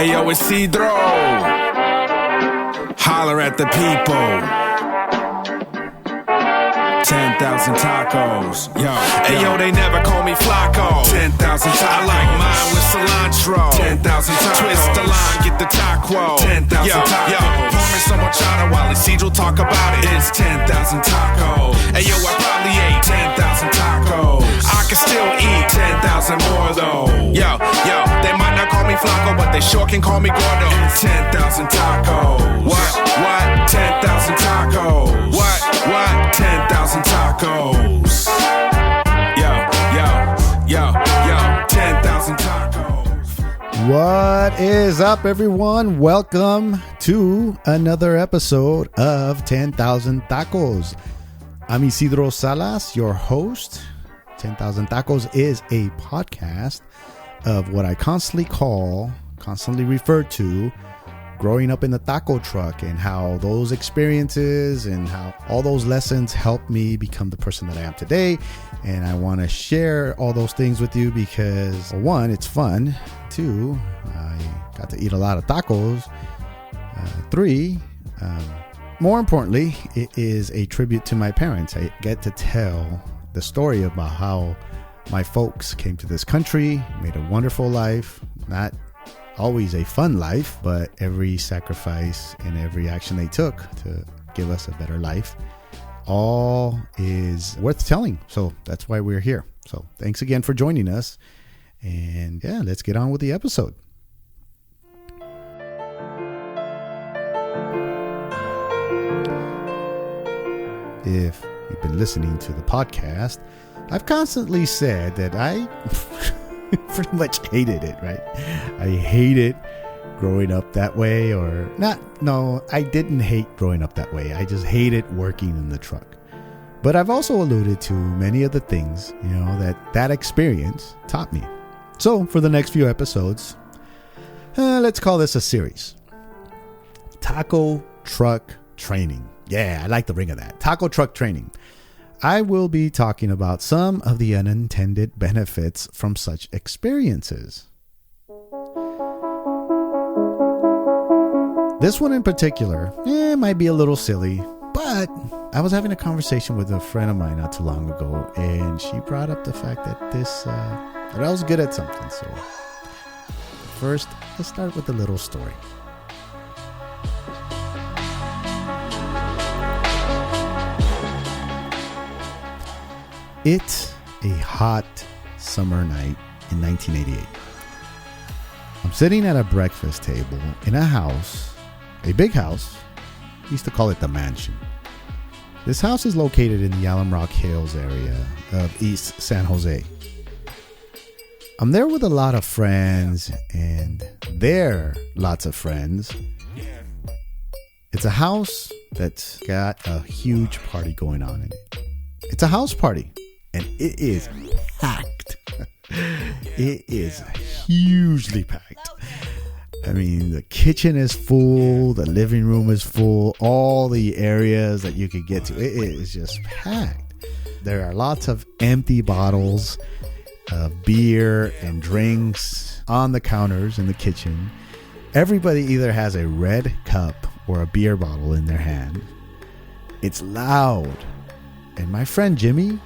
Ayo, Isidro, holler at the people. 10,000 tacos, yo. Ayo, they never call me Flacco. 10,000 tacos. I like mine with cilantro. 10,000 tacos. Twist the line, get the taco. 10,000 tacos. Yo, pour me some horchata while Isidro talk about it. It's 10,000 tacos. Ayo, I probably ate 10,000 tacos. I can still eat 10,000 more though. Yo, they might not call me Flacco, but they sure can call me Gordo. It's 10,000 tacos. What? 10,000 tacos. What? 10,000 tacos. Yo, 10,000 tacos. What is up, everyone? Welcome to another episode of 10,000 Tacos. I'm Isidro Salas, your host. 10,000 Tacos is a podcast of what I constantly refer to, growing up in the taco truck, and how those experiences and how all those lessons helped me become the person that I am today. And I want to share all those things with you because, one, it's fun. Two, I got to eat a lot of tacos. Three, more importantly, it is a tribute to my parents. I get to tell the story about how my folks came to this country, made a wonderful life, not always a fun life, but every sacrifice and every action they took to give us a better life, all is worth telling. So that's why we're here. So thanks again for joining us. And yeah, let's get on with the episode. If you've been listening to the podcast, I've constantly said that I pretty much hated it, right? I hated growing up that way, or not. No, I didn't hate growing up that way. I just hated working in the truck. But I've also alluded to many of the things, that experience taught me. So for the next few episodes, let's call this a series. Taco Truck Training. Yeah, I like the ring of that. Taco Truck Training. I will be talking about some of the unintended benefits from such experiences. This one in particular, might be a little silly, but I was having a conversation with a friend of mine not too long ago, and she brought up the fact that that I was good at something. So first, let's start with a little story. It's a hot summer night in 1988. I'm sitting at a breakfast table in a house, a big house. We used to call it the mansion. This house is located in the Alum Rock Hills area of East San Jose. I'm there with a lot of friends, and they're lots of friends. It's a house that's got a huge party going on in it. It's a house party. And it is packed. It is hugely packed. I mean, the kitchen is full. The living room is full. All the areas that you could get to. It is just packed. There are lots of empty bottles of beer and drinks on the counters in the kitchen. Everybody either has a red cup or a beer bottle in their hand. It's loud. And my friend Jimmy,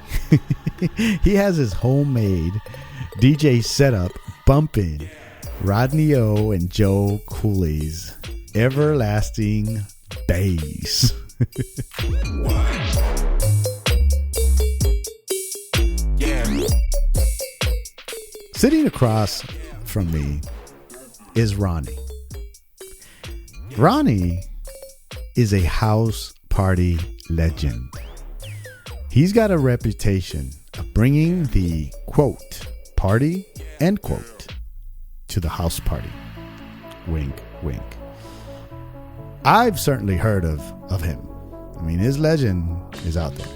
he has his homemade DJ setup bumping Rodney O and Joe Cooley's Everlasting Bass. Sitting across from me is Ronnie. Ronnie is a house party legend. He's got a reputation of bringing the, quote, party, end quote, to the house party. Wink, wink. I've certainly heard of him. I mean, his legend is out there.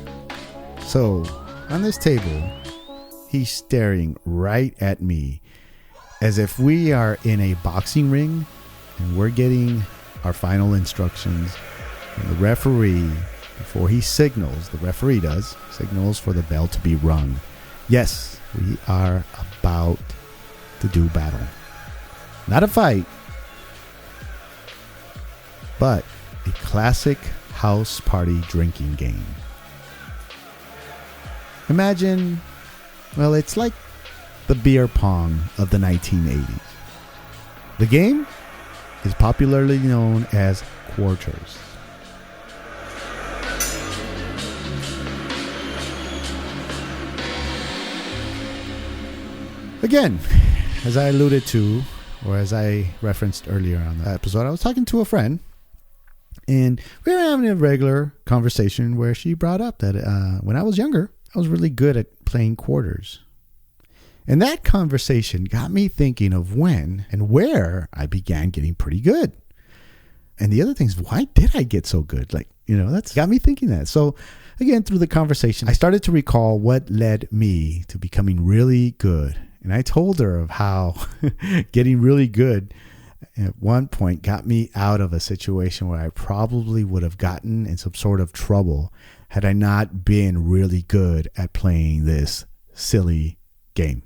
So, on this table, he's staring right at me as if we are in a boxing ring and we're getting our final instructions from the referee. Before he signals, the referee signals for the bell to be rung. Yes, we are about to do battle. Not a fight, but a classic house party drinking game. Imagine, well, it's like the beer pong of the 1980s. The game is popularly known as quarters. Again, as I alluded to, or as I referenced earlier on the episode, I was talking to a friend, and we were having a regular conversation where she brought up that when I was younger, I was really good at playing quarters. And that conversation got me thinking of when and where I began getting pretty good. And the other thing is, why did I get so good? That's got me thinking that. So again, through the conversation, I started to recall what led me to becoming really good. And I told her of how getting really good at one point got me out of a situation where I probably would have gotten in some sort of trouble had I not been really good at playing this silly game.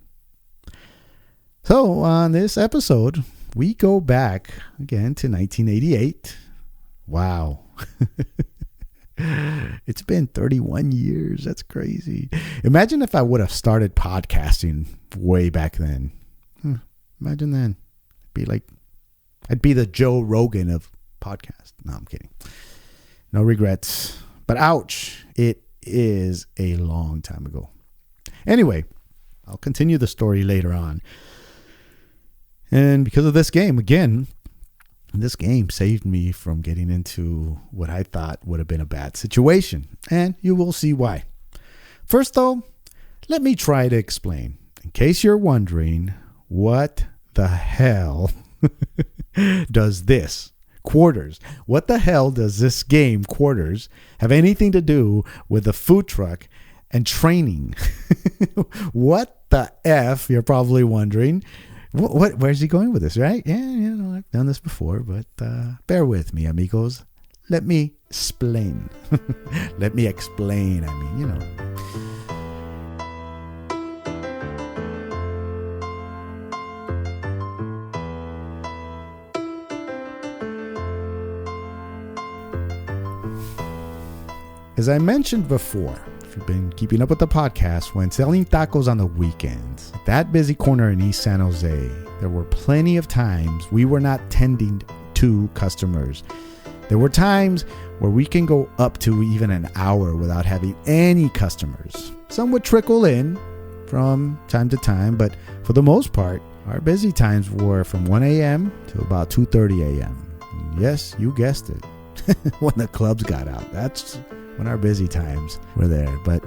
So on this episode, we go back again to 1988. Wow. It's been 31 years. That's crazy. Imagine if I would have started podcasting way back then. Imagine then. I'd be the Joe Rogan of podcasts. No, I'm kidding. No regrets. But ouch, it is a long time ago. Anyway, I'll continue the story later on. And because of this game, again, this game saved me from getting into what I thought would have been a bad situation. And you will see why. First, though, let me try to explain. In case you're wondering, what the hell does this quarters? What the hell does this game, quarters, have anything to do with the food truck and training? What the F, you're probably wondering. Where's he going with this, right? Yeah, I've done this before, but bear with me, amigos. Let me explain. Let me explain. As I mentioned before, if you've been keeping up with the podcast, when selling tacos on the weekends, at that busy corner in East San Jose, there were plenty of times we were not tending to customers. There were times where we can go up to even an hour without having any customers. Some would trickle in from time to time, but for the most part, our busy times were from 1 a.m. to about 2:30 a.m. And yes, you guessed it. When the clubs got out. That's when our busy times were there. But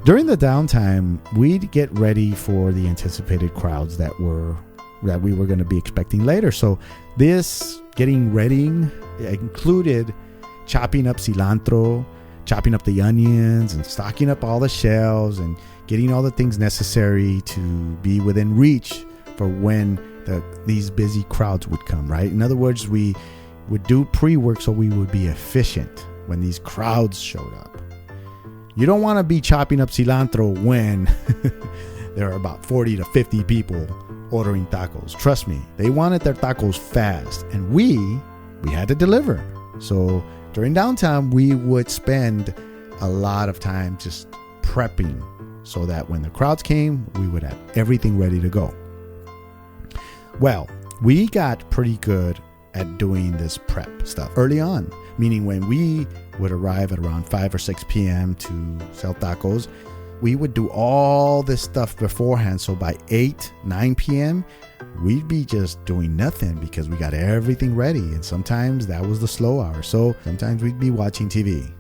during the downtime, we'd get ready for the anticipated crowds that we were going to be expecting later. So this getting ready included chopping up cilantro, chopping up the onions, and stocking up all the shelves and getting all the things necessary to be within reach for when these busy crowds would come, right? In other words, we would do pre-work so we would be efficient when these crowds showed up. You don't want to be chopping up cilantro when there are about 40 to 50 people ordering tacos. Trust me, they wanted their tacos fast, and we had to deliver. So during downtime, we would spend a lot of time just prepping so that when the crowds came, we would have everything ready to go. Well, we got pretty good at doing this prep stuff early on, meaning when we would arrive at around 5 or 6 p.m. to sell tacos, we would do all this stuff beforehand. So by 8, 9 p.m., we'd be just doing nothing because we got everything ready. And sometimes that was the slow hour. So sometimes we'd be watching TV.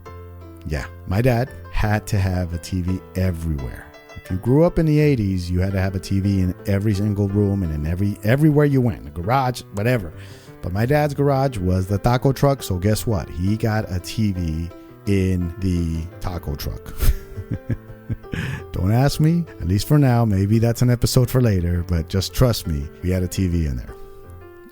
Yeah, my dad had to have a TV everywhere. If you grew up in the 80s, you had to have a TV in every single room and in everywhere you went, the garage, whatever. But my dad's garage was the taco truck. So guess what? He got a TV in the taco truck. Don't ask me, at least for now. Maybe that's an episode for later, but just trust me, we had a TV in there.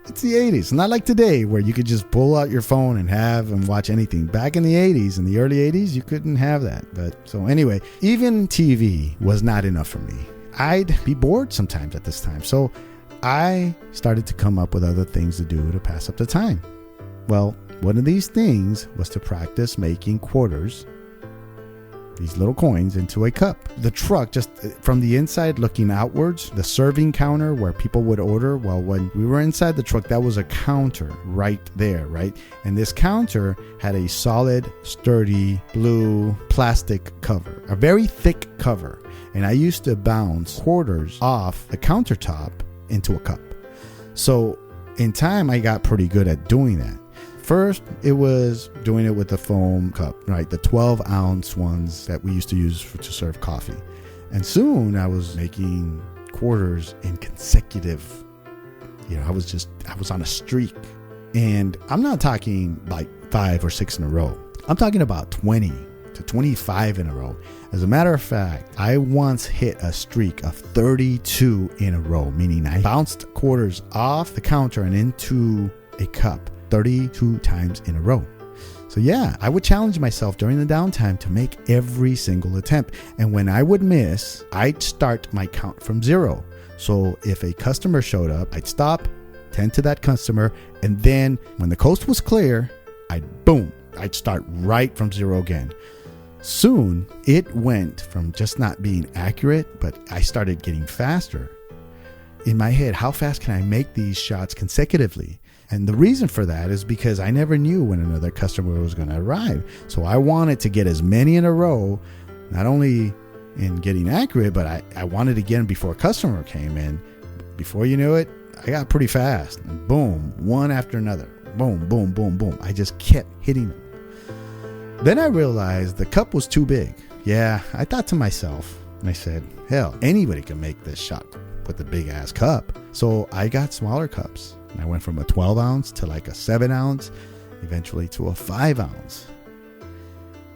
It's the 80s, not like today where you could just pull out your phone and watch anything. Back in the 80s, in the early 80s, you couldn't have that. But so anyway, even TV was not enough for me. I'd be bored sometimes at this time. So I started to come up with other things to do to pass up the time. Well, One of these things was to practice making quarters, these little coins, into a cup. The truck, just from the inside looking outwards, the serving counter where people would order, well, when we were inside the truck, that was a counter right there, right? And this counter had a solid, sturdy, blue plastic cover, a very thick cover. And I used to bounce quarters off the countertop into a cup. So in time, I got pretty good at doing that. First, it was doing it with the foam cup, right? The 12-ounce ones that we used to use to serve coffee. And soon I was making quarters in consecutive, I was on a streak. And I'm not talking like 5 or 6 in a row. I'm talking about 20 to 25 in a row. As a matter of fact, I once hit a streak of 32 in a row, meaning I bounced quarters off the counter and into a cup 32 times in a row. So yeah, I would challenge myself during the downtime to make every single attempt. And when I would miss, I'd start my count from 0. So if a customer showed up, I'd stop, tend to that customer, and then when the coast was clear, I'd start right from 0 again. Soon, it went from just not being accurate, but I started getting faster. In my head, how fast can I make these shots consecutively? And the reason for that is because I never knew when another customer was going to arrive. So I wanted to get as many in a row, not only in getting accurate, but I wanted to get them before a customer came in. Before you knew it, I got pretty fast. And boom, one after another. Boom, boom, boom, boom. I just kept hitting them. Then I realized the cup was too big. Yeah, I thought to myself, and I said, hell, anybody can make this shot with a big ass cup. So I got smaller cups. And I went from a 12-ounce to like a 7-ounce, eventually to a 5-ounce.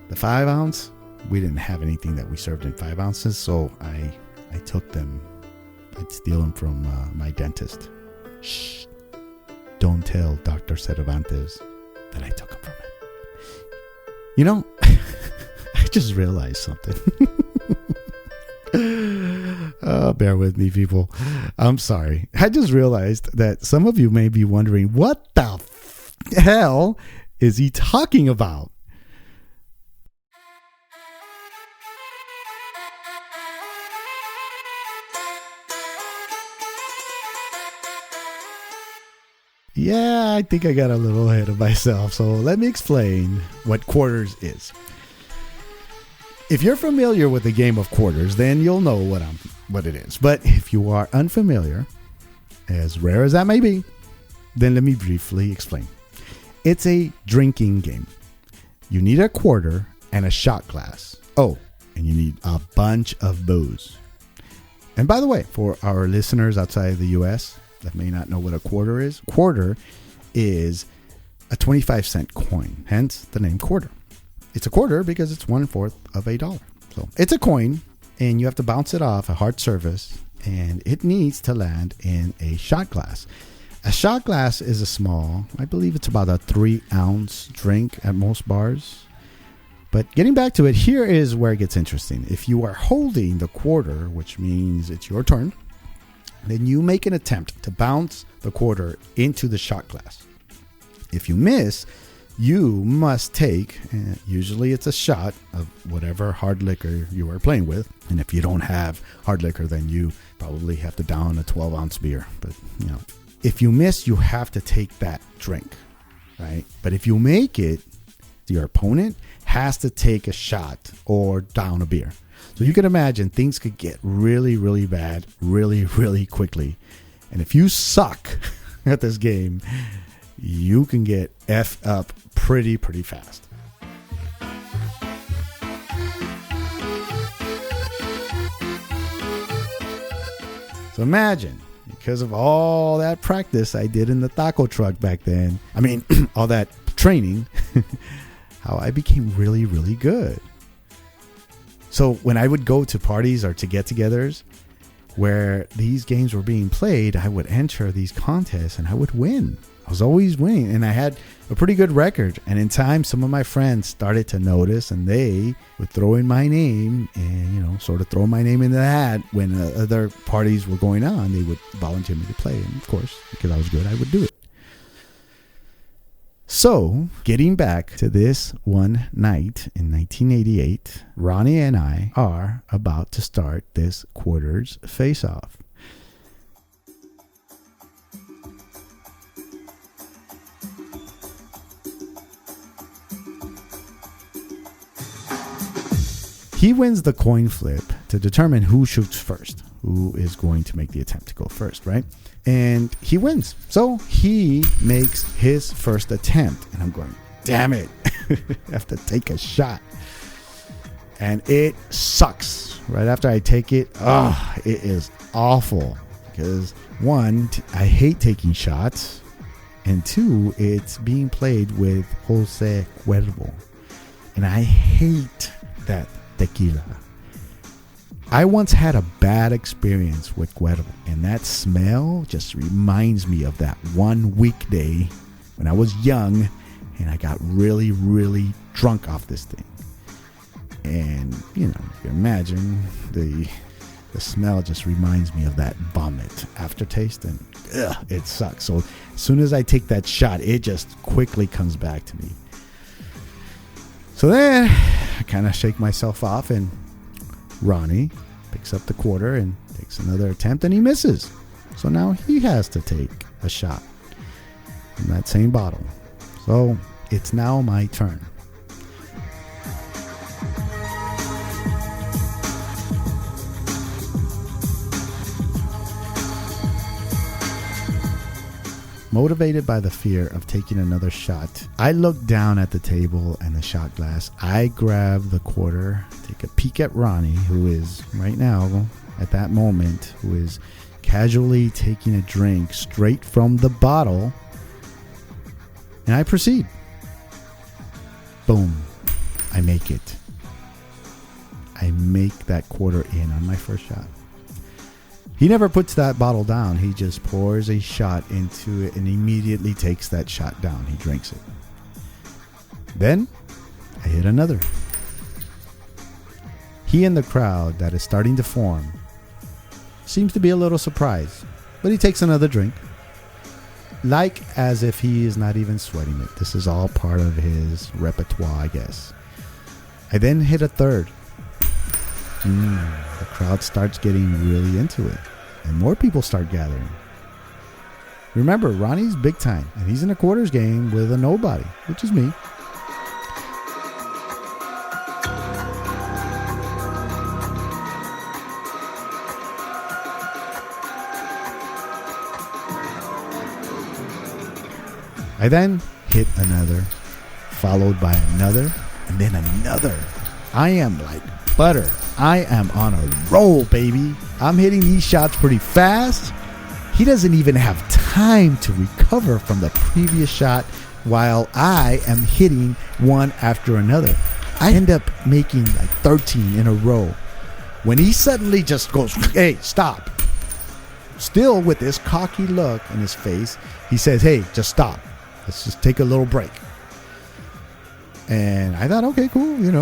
The 5-ounce, we didn't have anything that we served in 5 ounces, so I took them. I'd steal them from my dentist. Shh. Don't tell Dr. Cervantes that I took them from him. I just realized something. Bear with me, people. I'm sorry. I just realized that some of you may be wondering, what the hell is he talking about? Yeah, I think I got a little ahead of myself. So let me explain what quarters is. If you're familiar with the game of quarters, then you'll know what it is. But if you are unfamiliar, as rare as that may be, then let me briefly explain. It's a drinking game. You need a quarter and a shot glass. Oh, and you need a bunch of booze. And by the way, for our listeners outside the U.S. that may not know what a quarter is a 25-cent coin, hence the name quarter. It's a quarter because it's 1/4 of $1. So it's a coin, and you have to bounce it off a hard surface, and it needs to land in a shot glass. A shot glass is a small, I believe it's about a 3-ounce drink at most bars. But getting back to it, here is where it gets interesting. If you are holding the quarter, which means it's your turn, then you make an attempt to bounce the quarter into the shot glass. If you miss, you must take, usually it's a shot of whatever hard liquor you are playing with. And if you don't have hard liquor, then you probably have to down a 12-ounce beer. But, if you miss, you have to take that drink, right? But if you make it, your opponent has to take a shot or down a beer. So you can imagine things could get really, really bad really, really quickly. And if you suck at this game, you can get effed up pretty fast. So imagine, because of all that practice I did in the taco truck back then, all that training, how I became really, really good. So when I would go to parties or to get-togethers where these games were being played, I would enter these contests and I would win. I was always winning, and I had a pretty good record. And in time, some of my friends started to notice, and they would throw in my name and, sort of throw my name in the hat when other parties were going on. They would volunteer me to play. And of course, because I was good, I would do it. So, getting back to this one night in 1988, Ronnie and I are about to start this quarters face-off. He wins the coin flip to determine who shoots first, who is going to make the attempt to go first, right? And he wins. So he makes his first attempt. And I'm going, damn it. I have to take a shot. And it sucks. Right after I take it, it is awful. Because one, I hate taking shots. And two, it's being played with Jose Cuervo. And I hate that tequila. I once had a bad experience with Cuervo, and that smell just reminds me of that one weekday when I was young and I got really, really drunk off this thing. And, you can imagine the smell just reminds me of that vomit aftertaste, and it sucks. So as soon as I take that shot, it just quickly comes back to me. So then I kind of shake myself off, and Ronnie picks up the quarter and takes another attempt, and he misses. So now he has to take a shot from that same bottle. So it's now my turn. Motivated by the fear of taking another shot, I look down at the table and the shot glass. I grab the quarter, take a peek at Ronnie, who is right now, at that moment, who is casually taking a drink straight from the bottle, and I proceed. Boom. I make it. I make that quarter in on my first shot. He never puts that bottle down. He just pours a shot into it and immediately takes that shot down. He drinks it. Then I hit another. He and the crowd that is starting to form seems to be a little surprised, but he takes another drink, like as if he is not even sweating it. This is all part of his repertoire, I guess. I then hit a third. The crowd starts getting really into it, and more people start gathering. Remember, Ronnie's big time, and he's in a quarters game with a nobody, which is me. I then hit another, followed by another, and then another. I am like butter. I am on a roll, baby. I'm hitting these shots pretty fast. He doesn't even have time to recover from the previous shot while I am hitting one after another. I end up making like 13 in a row when he suddenly just goes, hey, stop. Still with this cocky look in his face, he says, hey, just stop. Let's just take a little break. And I thought, okay, cool. You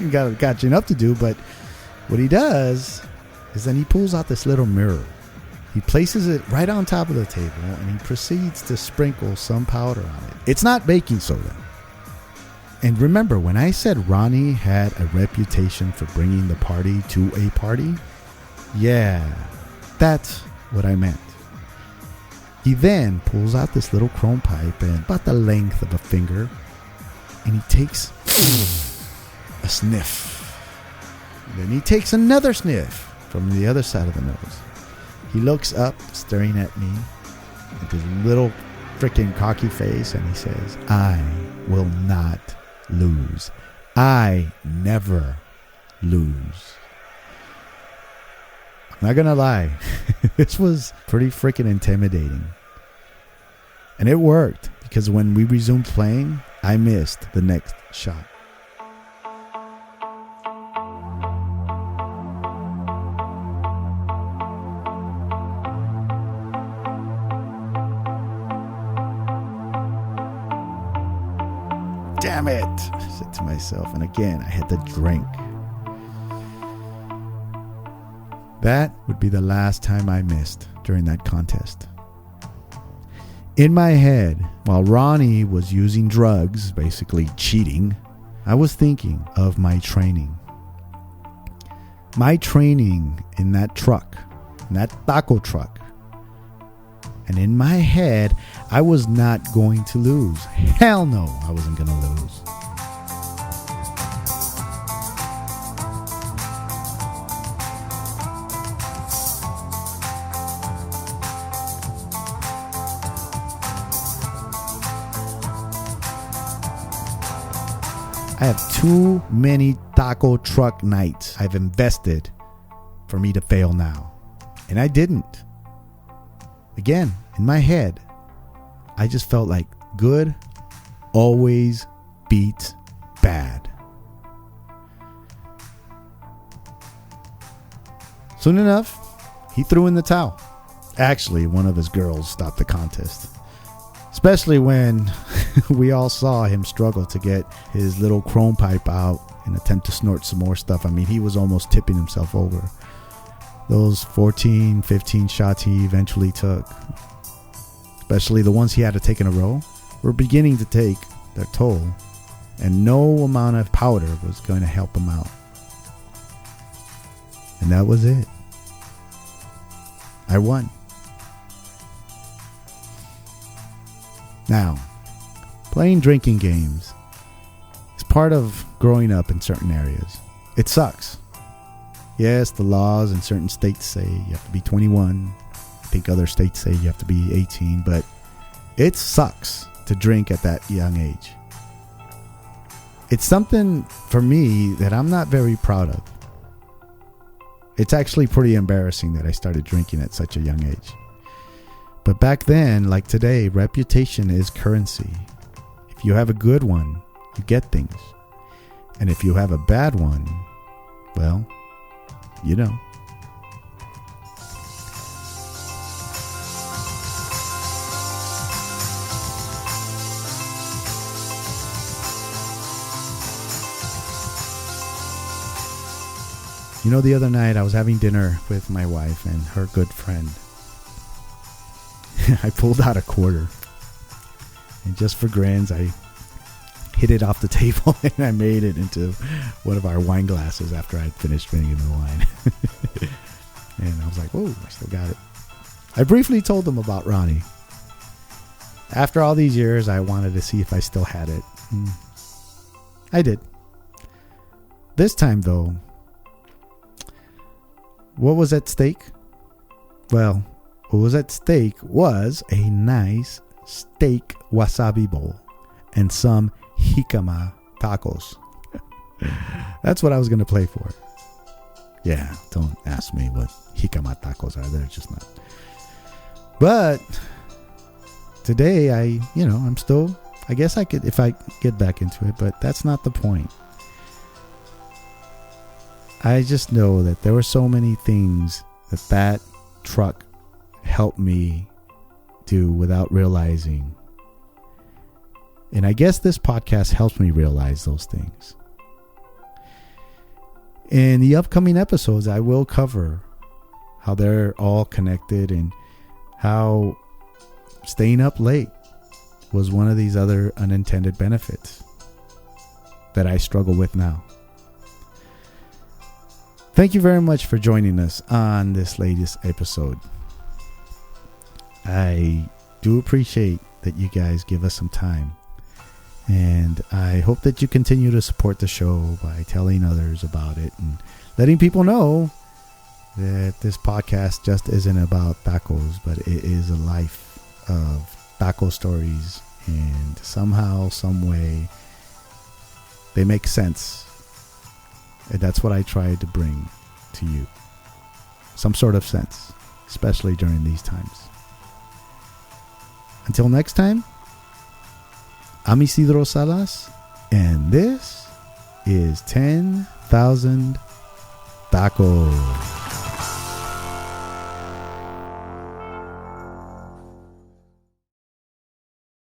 got enough to do. But what he does is then he pulls out this little mirror. He places it right on top of the table, and he proceeds to sprinkle some powder on it. It's not baking soda. And remember, when I said Ronnie had a reputation for bringing the party to a party, yeah, that's what I meant. He then pulls out this little chrome pipe and about the length of a finger, and he takes a sniff. And then he takes another sniff from the other side of the nose. He looks up, staring at me with his little freaking cocky face, and he says, I will not lose. I never lose. I'm not gonna lie. This was pretty freaking intimidating. And it worked, because when we resumed playing, I missed the next shot. Damn it, I said to myself, and again I had to drink. That would be the last time I missed during that contest. In my head, while Ronnie was using drugs, basically cheating, I was thinking of my training. My training in that truck, in that taco truck. And in my head, I was not going to lose. Hell no, I wasn't going to lose. I have too many taco truck nights I've invested for me to fail now. And I didn't. Again, in my head, I just felt like good always beats bad. Soon enough, he threw in the towel. Actually, one of his girls stopped the contest. Especially when we all saw him struggle to get his little chrome pipe out and attempt to snort some more stuff. I mean, he was almost tipping himself over. Those 14, 15 shots he eventually took, especially the ones he had to take in a row, were beginning to take their toll. And no amount of powder was going to help him out. And that was it. I won. Now, playing drinking games is part of growing up in certain areas. It sucks. Yes, the laws in certain states say you have to be 21. I think other states say you have to be 18, but it sucks to drink at that young age. It's something for me that I'm not very proud of. It's actually pretty embarrassing that I started drinking at such a young age. But back then, like today, reputation is currency. If you have a good one, you get things. And if you have a bad one, well, you know. You know, the other night I was having dinner with my wife and her good friend. I pulled out a quarter, and just for grins, I hit it off the table and I made it into one of our wine glasses after I'd finished drinking the wine. And I was like, whoa, I still got it. I briefly told them about Ronnie. After all these years, I wanted to see if I still had it. I did. This time, though, what was at stake? Well, what was at stake was a nice steak wasabi bowl and some jicama tacos. That's what I was going to play for. Yeah, don't ask me what jicama tacos are. They're just not. But today, I'm still, I guess I could, if I get back into it, but that's not the point. I just know that there were so many things that truck helped me do without realizing. And I guess this podcast helps me realize those things. In the upcoming episodes, I will cover how they're all connected and how staying up late was one of these other unintended benefits that I struggle with now. Thank you very much for joining us on this latest episode. I do appreciate that you guys give us some time. And I hope that you continue to support the show by telling others about it and letting people know that this podcast just isn't about tacos, but it is a life of taco stories. And somehow, some way, they make sense. And that's what I tried to bring to you. Some sort of sense, especially during these times. Until next time, I'm Isidro Salas, and this is 10,000 Tacos.